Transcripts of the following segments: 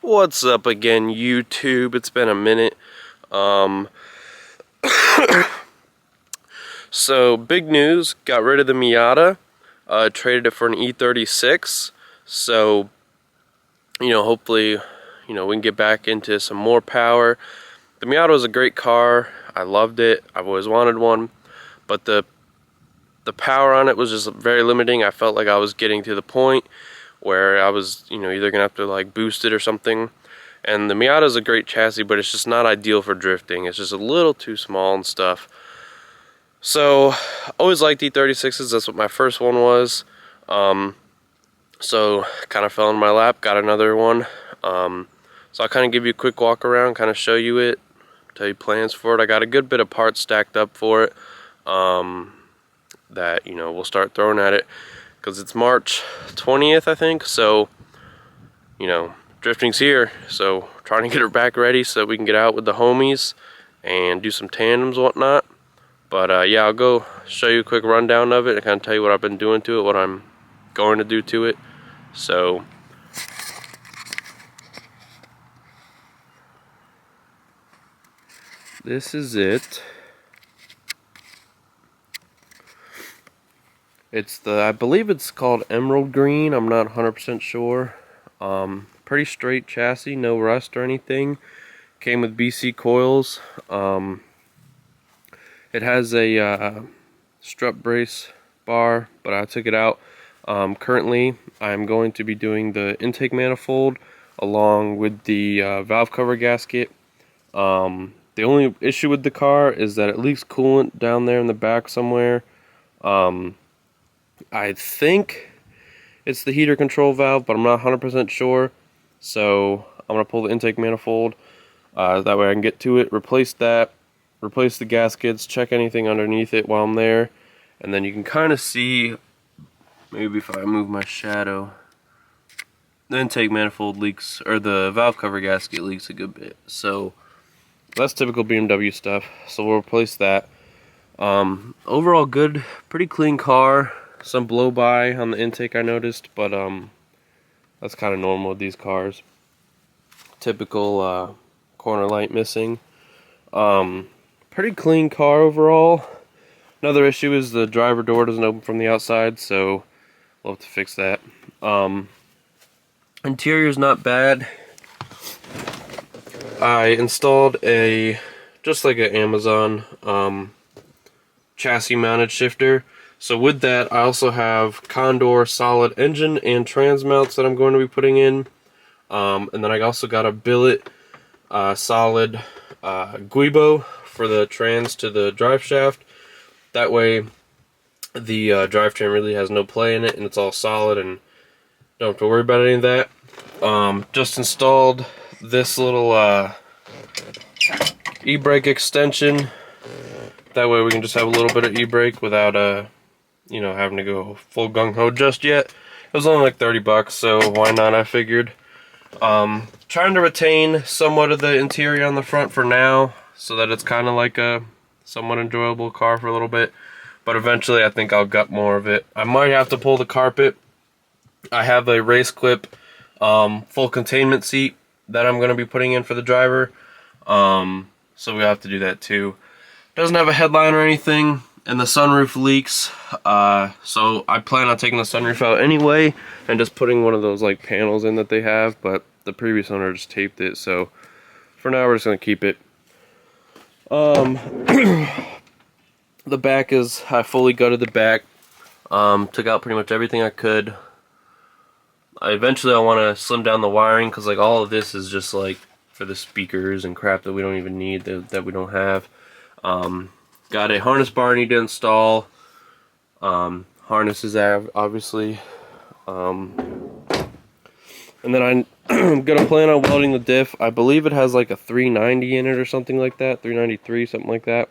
What's up again, YouTube? It's been a minute. So big news, got rid of the Miata, traded it for an E36. So, hopefully, we can get back into some more power. The Miata was a great car. I loved it. I've always wanted one, but the power on it was just very limiting. I felt like I was getting to the point where I was, either gonna have to like boost it or something. And the Miata is a great chassis, but it's just not ideal for drifting. It's just a little too small and stuff. So, always liked E36s. That's what my first one was. So, kind of fell in my lap. Got another one. So I'll kind of give you a quick walk around, kind of show you it, tell you plans for it. I got a good bit of parts stacked up for it. That we'll start throwing at it. Because it's March 20th, I think, so, drifting's here, so trying to get her back ready so that we can get out with the homies and do some tandems and whatnot. But, yeah, I'll go show you a quick rundown of it and kind of tell you what I've been doing to it, what I'm going to do to it. So, this is it. It's I believe it's called Emerald Green. I'm not 100% sure. Pretty straight chassis, no rust or anything. Came with BC coils. It has a strut brace bar, but I took it out. Currently, I'm going to be doing the intake manifold along with the valve cover gasket. The only issue with the car is that it leaks coolant down there in the back somewhere. I think it's the heater control valve, but I'm not 100% sure. So I'm going to pull the intake manifold. That way I can get to it, replace that, replace the gaskets, check anything underneath it while I'm there. And then you can kind of see, maybe if I move my shadow, the intake manifold leaks, or the valve cover gasket leaks a good bit. So that's typical BMW stuff. So we'll replace that. Overall good, pretty clean car. Some blow by on the intake I noticed, but that's kind of normal with these cars. Typical corner light missing. Pretty clean car overall. Another issue is the driver door doesn't open from the outside, so we'll have to fix that. Interior's not bad. I installed just like an Amazon chassis mounted shifter. So with that, I also have Condor solid engine and trans mounts that I'm going to be putting in. And then I also got a billet solid guibo for the trans to the drive shaft. That way the drivetrain really has no play in it and it's all solid and don't have to worry about any of that. Just installed this little e-brake extension. That way we can just have a little bit of e-brake without having to go full gung-ho just yet. It was only like 30 bucks, so why not, I figured. Trying to retain somewhat of the interior on the front for now, so that it's kind of like a somewhat enjoyable car for a little bit. But eventually I think I'll gut more of it. I might have to pull the carpet. I have a race clip full containment seat that I'm going to be putting in for the driver. So we have to do that too. Doesn't have a headline or anything, and the sunroof leaks, so I plan on taking the sunroof out anyway and just putting one of those like panels in that they have, but the previous owner just taped it, so for now we're just going to keep it. The back I fully gutted the back, took out pretty much everything I could. Eventually I want to slim down the wiring, because like all of this is just like for the speakers and crap that we don't even need, that we don't have. Got a harness bar I need to install. Harnesses obviously. And then I'm gonna plan on welding the diff. I believe it has like a 390 in it or something like that. 393, something like that.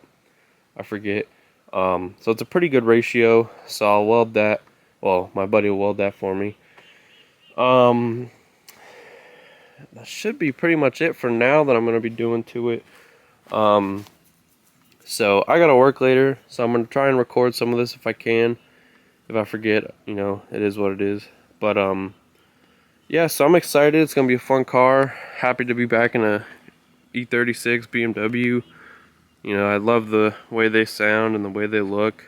I forget. So it's a pretty good ratio. So I'll weld that. Well, my buddy will weld that for me. That should be pretty much it for now that I'm gonna be doing to it. So I gotta work later, so I'm gonna try and record some of this if I can. If I forget, it is what it is. But yeah, so I'm excited. It's gonna be a fun car. Happy to be back in a E36 BMW. You know, I love the way they sound and the way they look.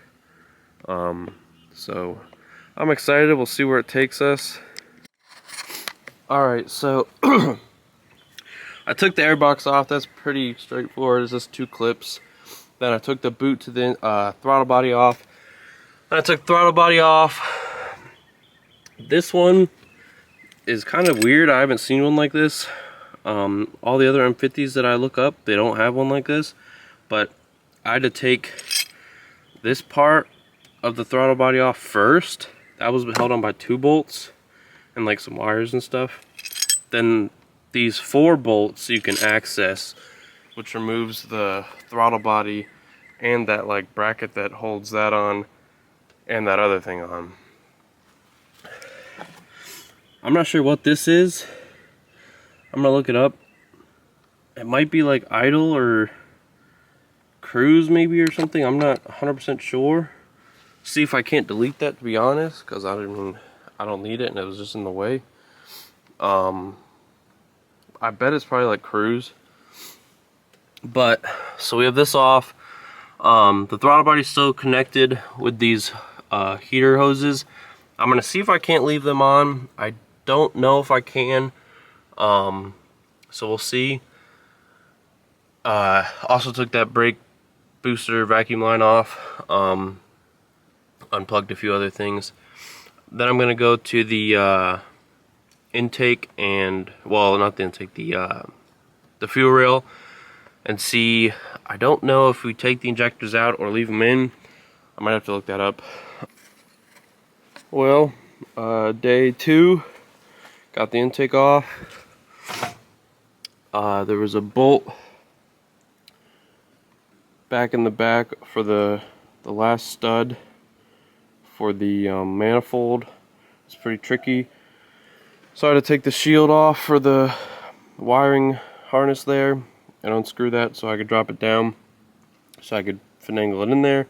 So I'm excited. We'll see where it takes us. Alright, so I took the airbox off. That's pretty straightforward. It's just 2 clips. Then I took the boot to the throttle body off. Then I took throttle body off. This one is kind of weird. I haven't seen one like this. All the other M50s that I look up, they don't have one like this. But I had to take this part of the throttle body off first. That was held on by 2 bolts and like some wires and stuff. Then these 4 bolts you can access, which removes the throttle body and that like bracket that holds that on and that other thing on. I'm not sure what this is. I'm gonna look it up. It might be like idle or cruise maybe or something. I'm not 100% sure. See if I can't delete that, to be honest, because I don't need it and it was just in the way. I bet it's probably like cruise. But so we have this off. The throttle body's still connected with these heater hoses. I'm gonna see if I can't leave them on. I don't know if I can. So we'll see. Also took that brake booster vacuum line off. Unplugged a few other things. Then I'm gonna go to the intake and, well, not the intake, the fuel rail, and see. I don't know if we take the injectors out or leave them in. I might have to look that up. Well, day 2, got the intake off. There was a bolt back in the back for the last stud for the manifold. It's pretty tricky. So I had to take the shield off for the wiring harness there and unscrew that so I could drop it down so I could finagle it in there.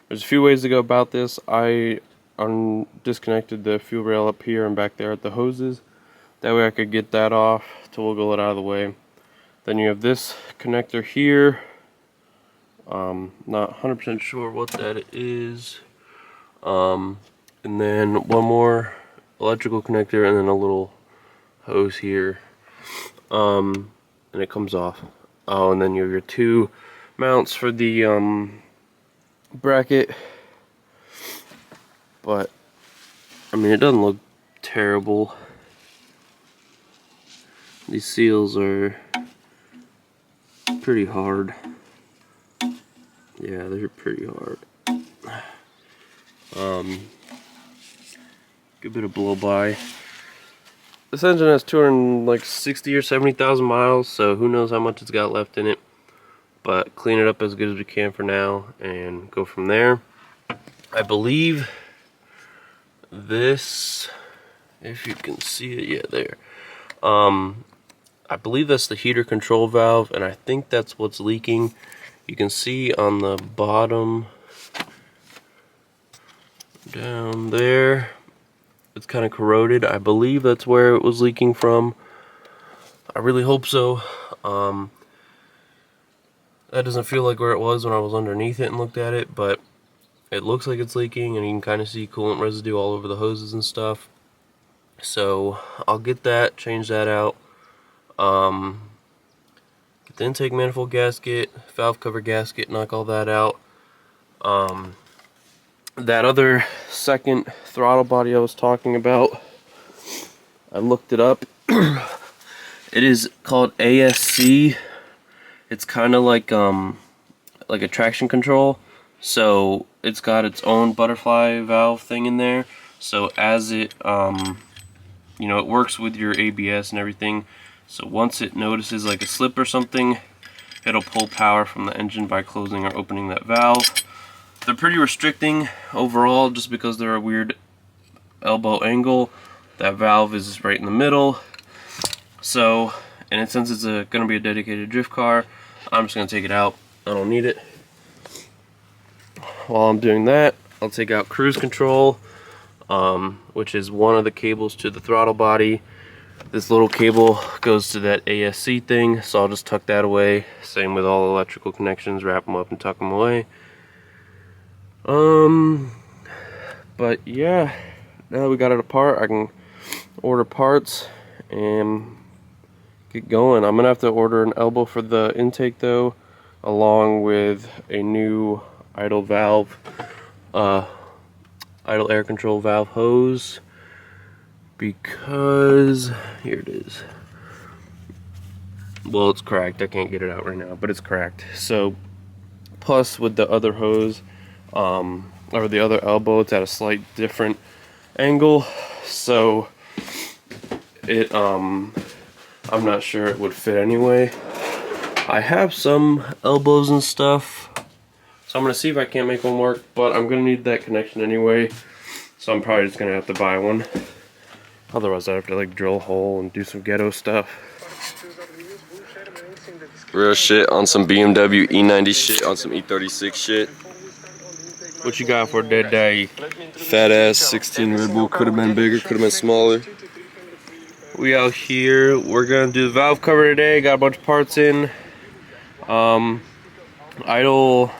There's a few ways to go about this. I disconnected the fuel rail up here and back there at the hoses. That way I could get that off to wiggle it out of the way. Then you have this connector here. Not 100% sure what that is. And then one more electrical connector and then a little hose here. And it comes off. Oh, and then you have your 2 mounts for the bracket. But I mean, it doesn't look terrible. These seals are pretty hard. Yeah, they're pretty hard. Good bit of blow by. This engine has 260 or 70,000 miles, so who knows how much it's got left in it. But clean it up as good as we can for now and go from there. I believe this, if you can see it, yeah, there. I believe that's the heater control valve, and I think that's what's leaking. You can see on the bottom down there, it's kind of corroded. I believe that's where it was leaking from. I really hope so. That doesn't feel like where it was when I was underneath it and looked at it, but it looks like it's leaking, and you can kind of see coolant residue all over the hoses and stuff. So I'll get that, change that out. Get the intake manifold gasket, valve cover gasket, knock all that out. That other second throttle body I was talking about, I looked it up. It is called ASC. It's kind of like a traction control. So it's got its own butterfly valve thing in there. So as it, you know, it works with your ABS and everything. So once it notices like a slip or something, it'll pull power from the engine by closing or opening that valve. They're pretty restricting overall just because they're a weird elbow angle. That valve is right in the middle. So, and since it's going to be a dedicated drift car, I'm just going to take it out. I don't need it. While I'm doing that, I'll take out cruise control, which is one of the cables to the throttle body. This little cable goes to that ASC thing, so I'll just tuck that away. Same with all electrical connections, wrap them up and tuck them away. But yeah, now that we got it apart, I can order parts and get going. I'm gonna have to order an elbow for the intake though, along with a new idle valve, idle air control valve hose, because here it is. Well, it's cracked. I can't get it out right now, but it's cracked. So plus with the other hose, or the other elbow, it's at a slight different angle, so it I'm not sure it would fit anyway. I have some elbows and stuff, so I'm gonna see if I can't make one work, but I'm gonna need that connection anyway, so I'm probably just gonna have to buy one. Otherwise I have to like drill a hole and do some ghetto stuff. Real shit on some BMW E90 shit, on some E36 shit. What you got for that day? Fat ass 16 Red Bull, could have been bigger, could have been smaller. We out here, we're gonna do the valve cover today, got a bunch of parts in. Idle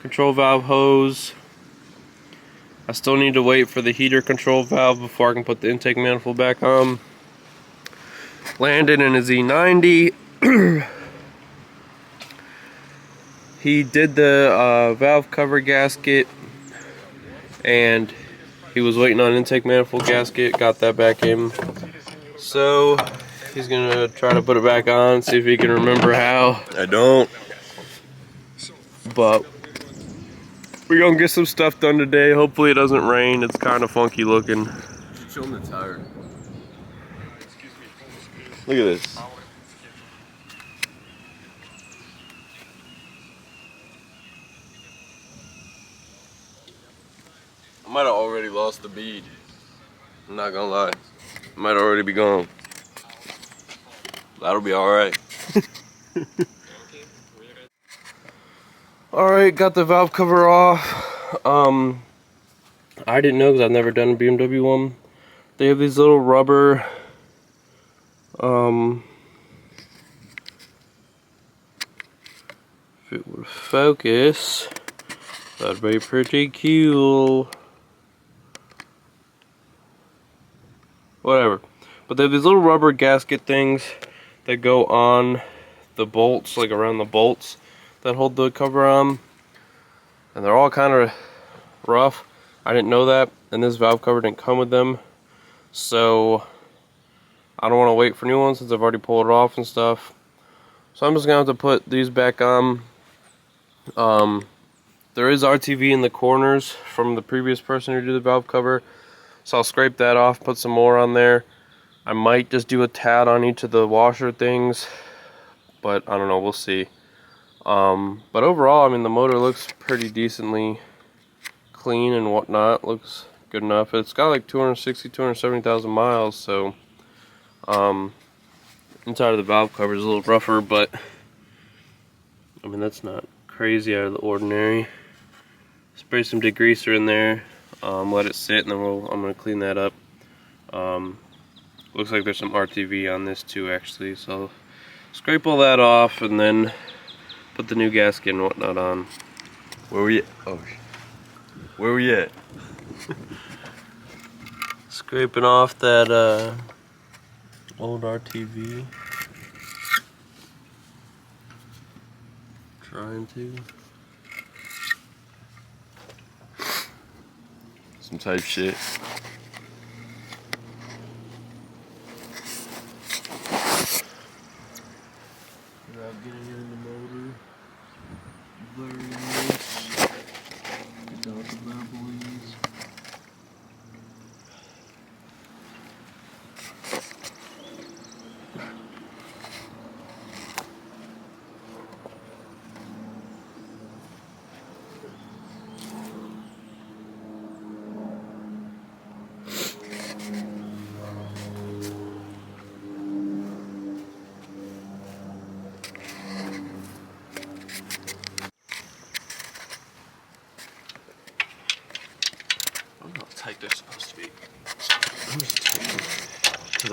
control valve hose. I still need to wait for the heater control valve before I can put the intake manifold back on. Landon in his E90. He did the valve cover gasket, and he was waiting on intake manifold gasket, got that back in. So he's gonna try to put it back on, see if he can remember how. I don't. But we're gonna get some stuff done today. Hopefully it doesn't rain. It's kind of funky looking. Show him the tire. Look at this. I might have already lost the bead. I'm not gonna lie. I might already be gone. That'll be alright. Alright, got the valve cover off. I didn't know because I've never done a BMW one. They have these little rubber if it would focus, that'd be pretty cool. Whatever. But they have these little rubber gasket things that go on the bolts, like around the bolts that hold the cover on. And they're all kind of rough. I didn't know that, and this valve cover didn't come with them. So I don't want to wait for new ones since I've already pulled it off and stuff. So I'm just gonna have to put these back on. There is RTV in the corners from the previous person who did the valve cover, so I'll scrape that off, put some more on there. I might just do a tad on each of the washer things, but I don't know, we'll see. But overall, I mean, the motor looks pretty decently clean and whatnot. Looks good enough. It's got like 270,000 miles, so inside of the valve cover is a little rougher, but I mean, that's not crazy out of the ordinary. Spray some degreaser in there, let it sit, and then I'm going to clean that up. Looks like there's some RTV on this too, actually, so scrape all that off and then put the new gasket and whatnot on. Where we at? Oh, where we at? Scraping off that old RTV. Trying to. Some type shit. Without getting it in the motor. Very nice. Get out the bad boys.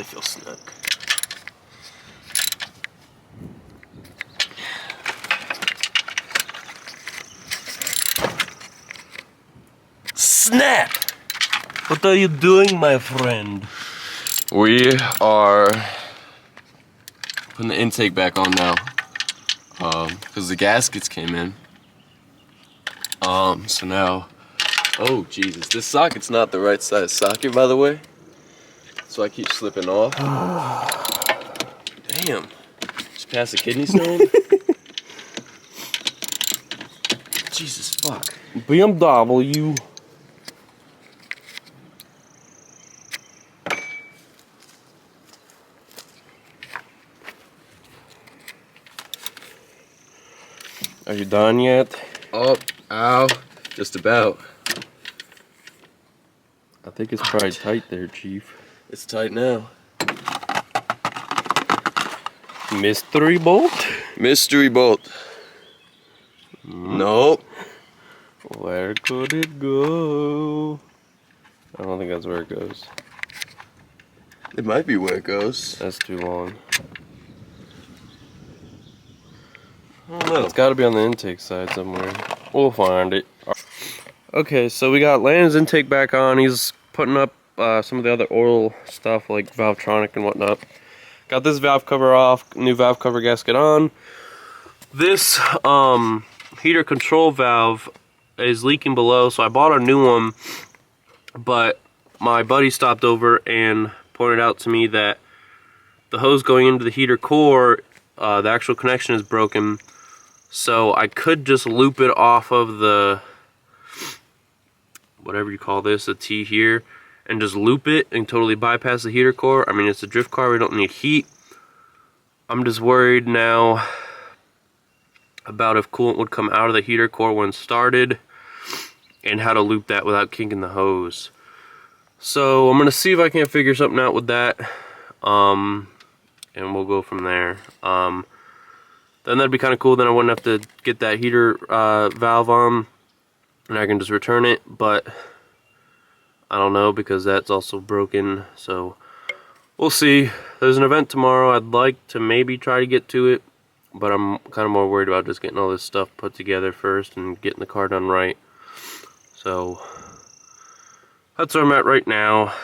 feel snug. Snap! What are you doing, my friend? We are putting the intake back on now. Because the gaskets came in. So now, oh Jesus, this socket's not the right size socket, by the way. So I keep slipping off. Damn, just passed a kidney stone? Jesus fuck. BMW. Are you done yet? Oh, ow, just about. I think it's probably tight there, Chief. It's tight now. Mystery bolt? Mystery bolt. Nope. Where could it go? I don't think that's where it goes. It might be where it goes. That's too long. I don't know. It's got to be on the intake side somewhere. We'll find it. Okay, so we got Landon's intake back on. He's putting up some of the other oil stuff like Valvetronic and whatnot. Got this valve cover off, new valve cover gasket on. This heater control valve is leaking below, so I bought a new one, but my buddy stopped over and pointed out to me that the hose going into the heater core, the actual connection is broken, so I could just loop it off of the, whatever you call this, the T here, and just loop it and totally bypass the heater core. I mean, it's a drift car, we don't need heat. I'm just worried now about if coolant would come out of the heater core when started and how to loop that without kinking the hose. So I'm gonna see if I can figure something out with that, and we'll go from there. Then that'd be kind of cool. Then I wouldn't have to get that heater valve on, and I can just return it. But I don't know, because that's also broken. So we'll see. There's an event tomorrow. I'd like to maybe try to get to it, but I'm kind of more worried about just getting all this stuff put together first and getting the car done right. So that's where I'm at right now.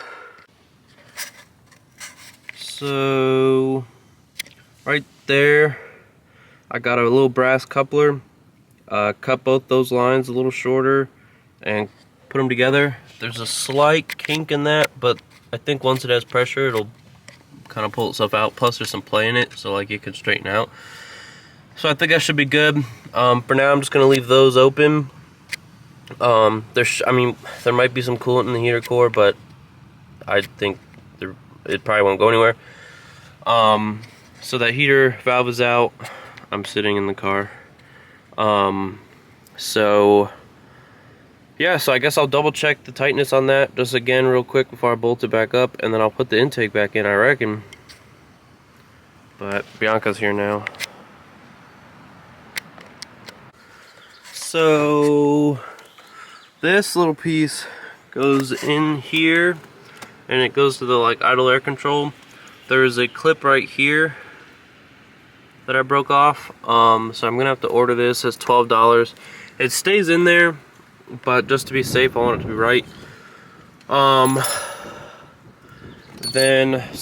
So right there, I got a little brass coupler. Cut both those lines a little shorter and put them together. There's a slight kink in that, but I think once it has pressure, it'll kind of pull itself out. Plus there's some play in it, so like it can straighten out. So I think that should be good. For now, I'm just gonna leave those open. I mean, there might be some coolant in the heater core, but I think it probably won't go anywhere. So that heater valve is out. I'm sitting in the car. So yeah, so I guess I'll double check the tightness on that just again real quick before I bolt it back up, and then I'll put the intake back in, I reckon. But Bianca's here now. So this little piece goes in here and it goes to the like idle air control. There's a clip right here that I broke off, so I'm gonna have to order this. It's $12. It stays in there, but just to be safe, I want it to be right. So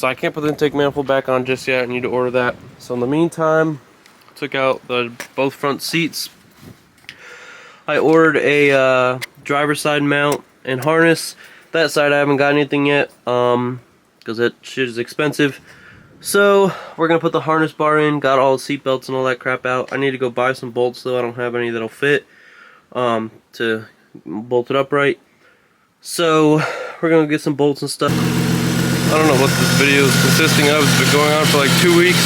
I can't put the intake manifold back on just yet. I need to order that. So in the meantime, took out both front seats. I ordered a driver's side mount and harness. That side I haven't got anything yet, because that shit is expensive. So we're gonna put the harness bar in, got all the seat belts and all that crap out. I need to go buy some bolts though. I don't have any that'll fit to bolt it up right. So we're gonna get some bolts and stuff. I don't know what this video is consisting of. It's been going on for like 2 weeks,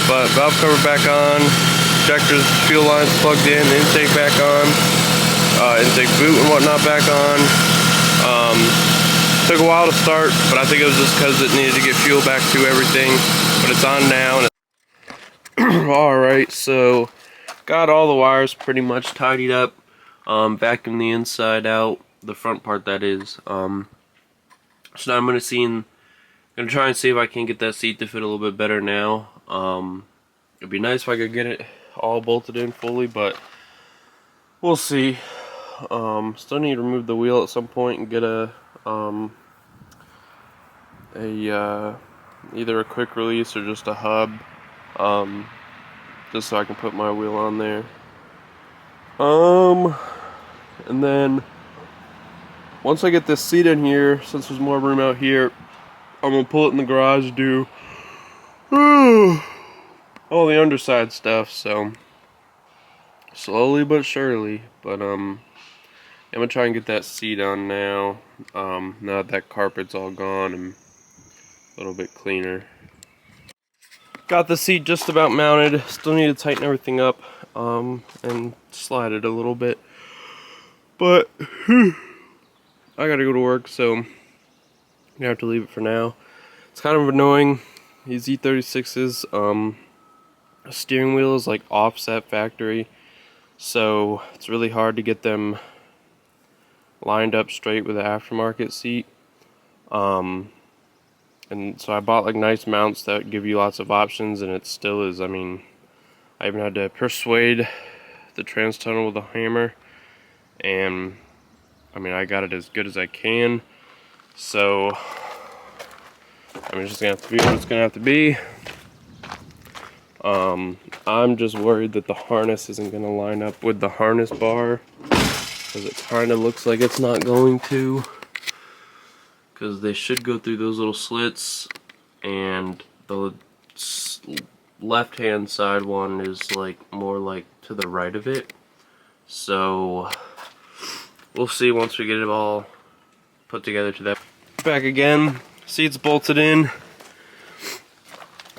but valve cover back on, injectors, fuel lines plugged in, intake back on, intake boot and whatnot back on. Took a while to start, but I think it was just because it needed to get fuel back to everything, but it's on now. And alright, so got all the wires pretty much tidied up, vacuumed the inside out, the front part that is. So now I'm going to see Gonna try and see if I can get that seat to fit a little bit better now. It'd be nice if I could get it all bolted in fully, but we'll see. Still need to remove the wheel at some point and get either a quick release or just a hub, just so I can put my wheel on there. And then once I get this seat in here, since there's more room out here, I'm gonna pull it in the garage, do all the underside stuff. So slowly but surely, but I'm gonna try and get that seat on now. Now that carpet's all gone and a little bit cleaner. Got the seat just about mounted. Still need to tighten everything up and slide it a little bit. But I gotta go to work, so I'm gonna have to leave it for now. It's kind of annoying. These E36s, steering wheel is like offset factory, so it's really hard to get them lined up straight with the aftermarket seat. And so I bought like nice mounts that give you lots of options, and it still is. I mean, I even had to persuade the trans tunnel with a hammer, and I mean, I got it as good as I can. So I mean, it's just gonna have to be what it's gonna have to be. I'm just worried that the harness isn't gonna line up with the harness bar, because it kind of looks like it's not going to. Because they should go through those little slits, and the left hand side one is like more like to the right of it. So we'll see once we get it all put together to that. Back again, seats bolted in.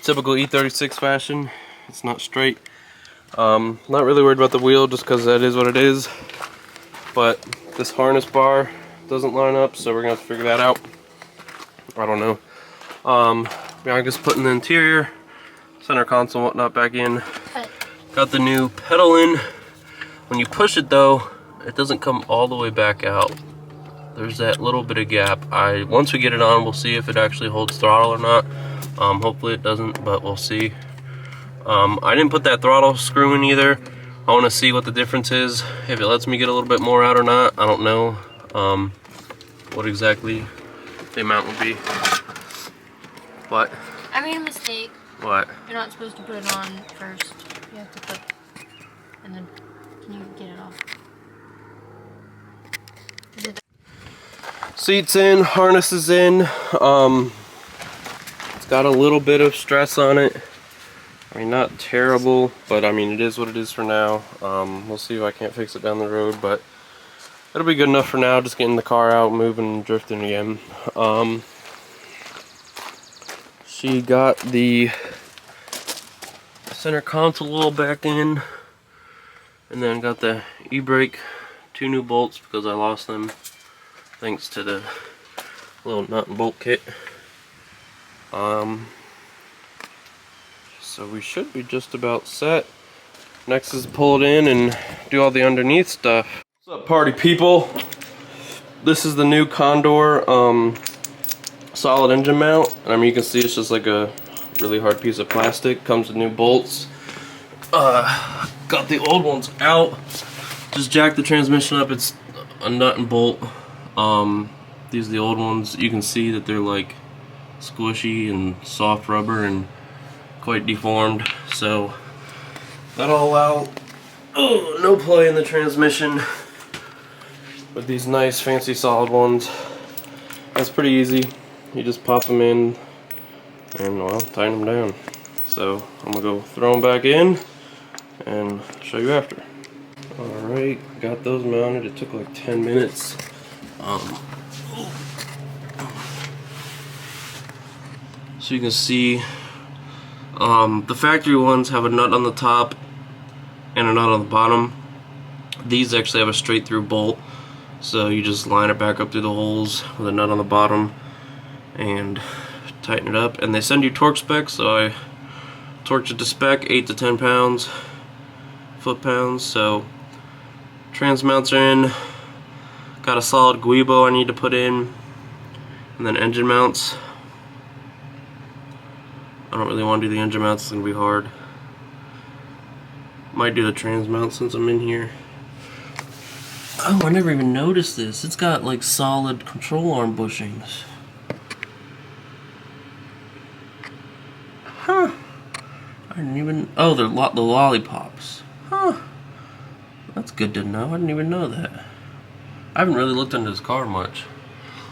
Typical E36 fashion. It's not straight. Not really worried about the wheel, just because that is what it is. But this harness bar doesn't line up, so we're gonna have to figure that out. I don't know. I'm just putting the interior, center console, and whatnot back in. Got the new pedal in. When you push it though, it doesn't come all the way back out. There's that little bit of gap. Once we get it on, we'll see if it actually holds throttle or not. Hopefully it doesn't, but we'll see. I didn't put that throttle screw in either. I want to see what the difference is, if it lets me get a little bit more out or not. I don't know what exactly the amount would be. What? I made a mistake. What? You're not supposed to put it on first. You have to put, and then can you get it off? Is it? Seats in, harness is in. It's got a little bit of stress on it. I mean, not terrible, but I mean, it is what it is for now. We'll see if I can't fix it down the road, but it'll be good enough for now. Just getting the car out, moving, and drifting again. She got the center console back in, and then got the e-brake, 2 new bolts because I lost them thanks to the little nut and bolt kit. So we should be just about set. Next is to pull it in and do all the underneath stuff. What's up, party people? This is the new Condor solid engine mount. I mean, you can see it's just like a really hard piece of plastic. Comes with new bolts. Got the old ones out. Just jack the transmission up. It's a nut and bolt. These are the old ones. You can see that they're like squishy and soft rubber and quite deformed. So that'll allow no play in the transmission with these nice fancy solid ones. That's pretty easy. You just pop them in and, well, tighten them down. So I'm gonna go throw them back in and show you after. Alright, got those mounted. It took like 10 minutes. So you can see the factory ones have a nut on the top and a nut on the bottom. These actually have a straight through bolt, so you just line it back up through the holes with a nut on the bottom and tighten it up. And they send you torque specs, so I torqued it to spec, 8 to 10 pounds, foot-pounds. So trans mounts are in. Got a solid guibo I need to put in, and then engine mounts. I don't really want to do the engine mounts, it's going to be hard. Might do the trans mount since I'm in here. Oh, I never even noticed this. It's got like solid control arm bushings. Huh. I didn't even... Oh, they're the lollipops. Huh. That's good to know. I didn't even know that. I haven't really looked into this car much.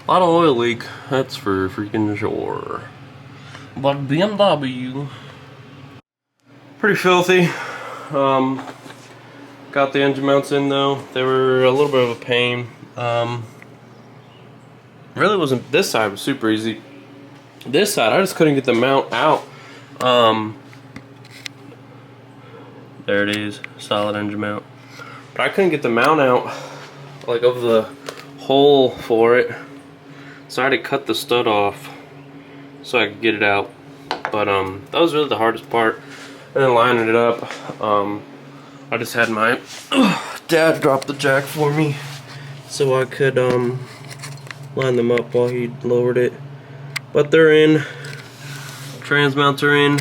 A lot of oil leak. That's for freaking sure. But BMW... Pretty filthy. Got the engine mounts in though. They were a little bit of a pain. Really wasn't... This side was super easy. This side, I just couldn't get the mount out. There it is, solid engine mount. But I couldn't get the mount out, like of the hole for it. So I had to cut the stud off so I could get it out. But that was really the hardest part. And then lining it up, I just had my dad drop the jack for me so I could line them up while he lowered it. But they're in. Trans mounts are in.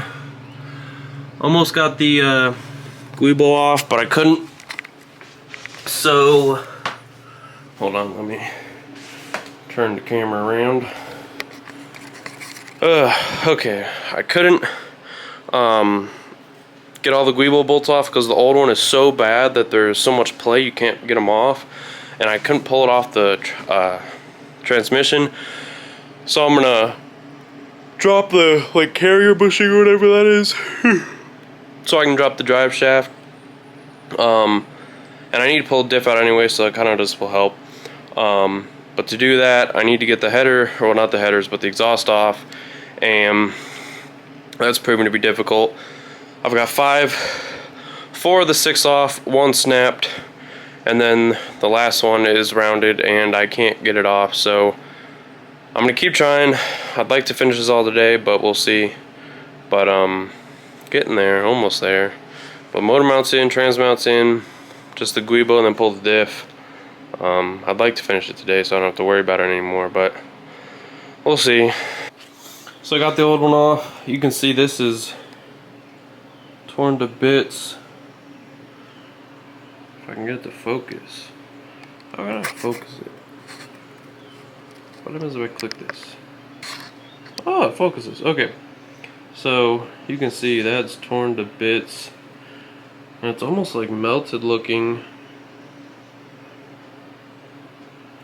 Almost got the guibo off, but I couldn't. So, hold on, let me turn the camera around. Okay, I couldn't get all the guibo bolts off because the old one is so bad that there's so much play you can't get them off, and I couldn't pull it off the transmission. So I'm gonna drop the like carrier bushing or whatever that is, so I can drop the drive shaft. And I need to pull the diff out anyway, so that kind of just will help. But to do that, I need to get the header, or not the headers, but the exhaust off, and that's proven to be difficult. I've got 4 of the 6 off, 1 snapped, and then the last one is rounded, and I can't get it off, so I'm gonna keep trying. I'd like to finish this all today, but we'll see. But getting there, almost there. But motor mounts in, trans mounts in, just the guibo, and then pull the diff. I'd like to finish it today so I don't have to worry about it anymore, but we'll see. So I got the old one off. You can see this is torn to bits. If I can get it to focus. How can I focus it? What happens if I click this? Oh, it focuses. Okay. So you can see that's torn to bits. And it's almost like melted looking.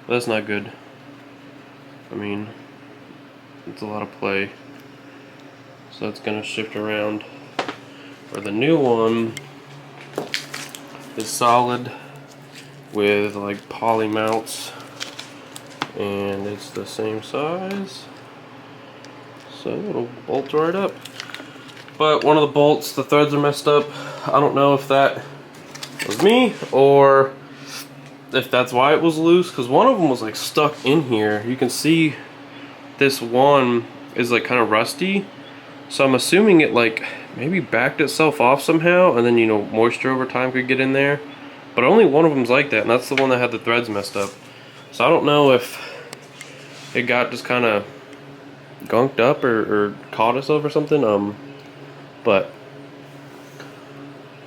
That's not good. I mean, it's a lot of play. So that's gonna shift around. Or the new one is solid with like poly mounts, and it's the same size. So it'll bolt right up. But one of the bolts, the threads are messed up. I don't know if that was me or if that's why it was loose, because one of them was like stuck in here. You can see this one is like kind of rusty, so I'm assuming it like maybe backed itself off somehow, and then, you know, moisture over time could get in there. But only one of them's like that, and that's the one that had the threads messed up. So I don't know if it got just kind of gunked up or caught itself or something. But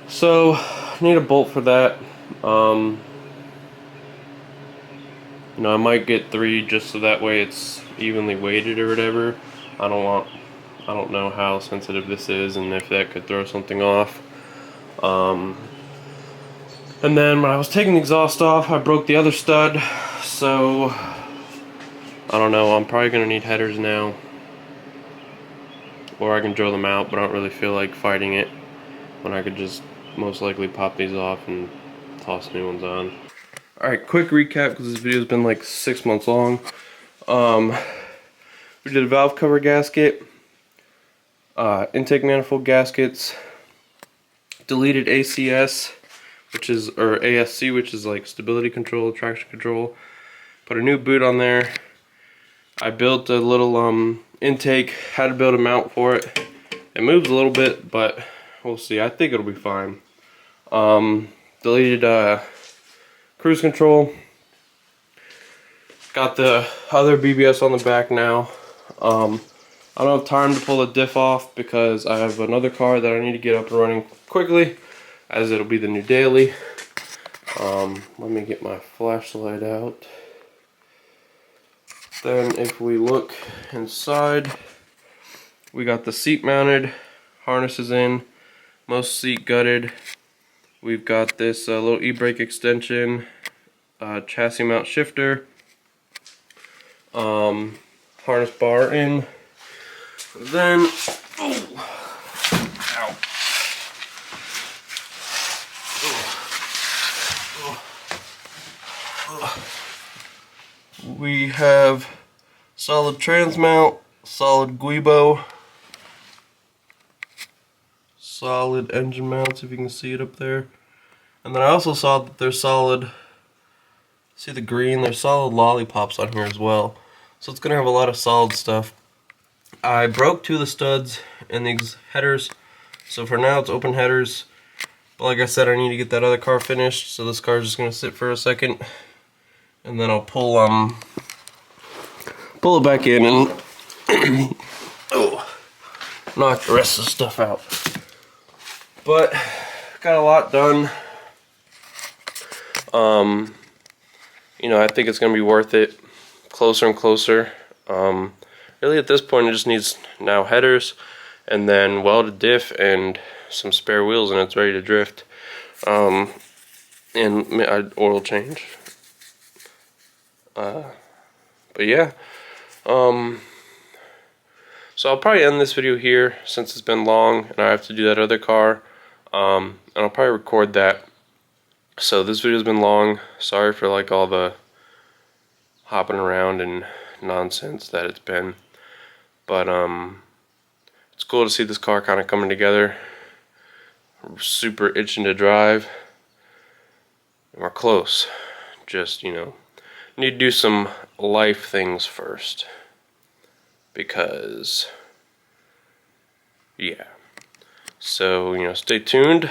so I need a bolt for that. You know, I might get 3 just so that way it's evenly weighted or whatever. I don't know how sensitive this is and if that could throw something off. And then when I was taking the exhaust off, I broke the other stud, so I don't know, I'm probably gonna need headers now. Or I can drill them out, but I don't really feel like fighting it when I could just most likely pop these off and toss new ones on. Alright, quick recap because this video's been like 6 months long. We did a valve cover gasket, intake manifold gaskets, deleted ACS, or ASC, which is like stability control, traction control. Put a new boot on there. I built a little intake, had to build a mount for it. It moves a little bit, but we'll see. I think it'll be fine. Deleted cruise control. Got the other BBS on the back now. I don't have time to pull the diff off because I have another car that I need to get up and running quickly, as it'll be the new daily. Let me get my flashlight out. Then if we look inside, we got the seat mounted, harnesses in, most seat gutted. We've got this little e-brake extension, chassis mount shifter, harness bar in. Then, we have solid trans mount, solid guibo, solid engine mounts, if you can see it up there. And then I also saw that there's solid, see the green, there's solid lollipops on here as well. So it's gonna have a lot of solid stuff. I broke 2 of the studs in these headers, so for now it's open headers. But like I said, I need to get that other car finished, so this car is just gonna sit for a second, and then I'll pull it back in and knock the rest of the stuff out. But got a lot done. You know, I think it's gonna be worth it. Closer and closer. Really at this point it just needs now headers and then welded diff and some spare wheels and it's ready to drift. And oil change. But yeah. So I'll probably end this video here since it's been long and I have to do that other car. And I'll probably record that. So this video's been long. Sorry for like all the hopping around and nonsense that it's been. But it's cool to see this car kind of coming together. I'm super itching to drive. And we're close. Just, you know, need to do some life things first. Because, yeah. So, you know, stay tuned.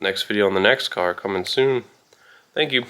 Next video on the next car coming soon. Thank you.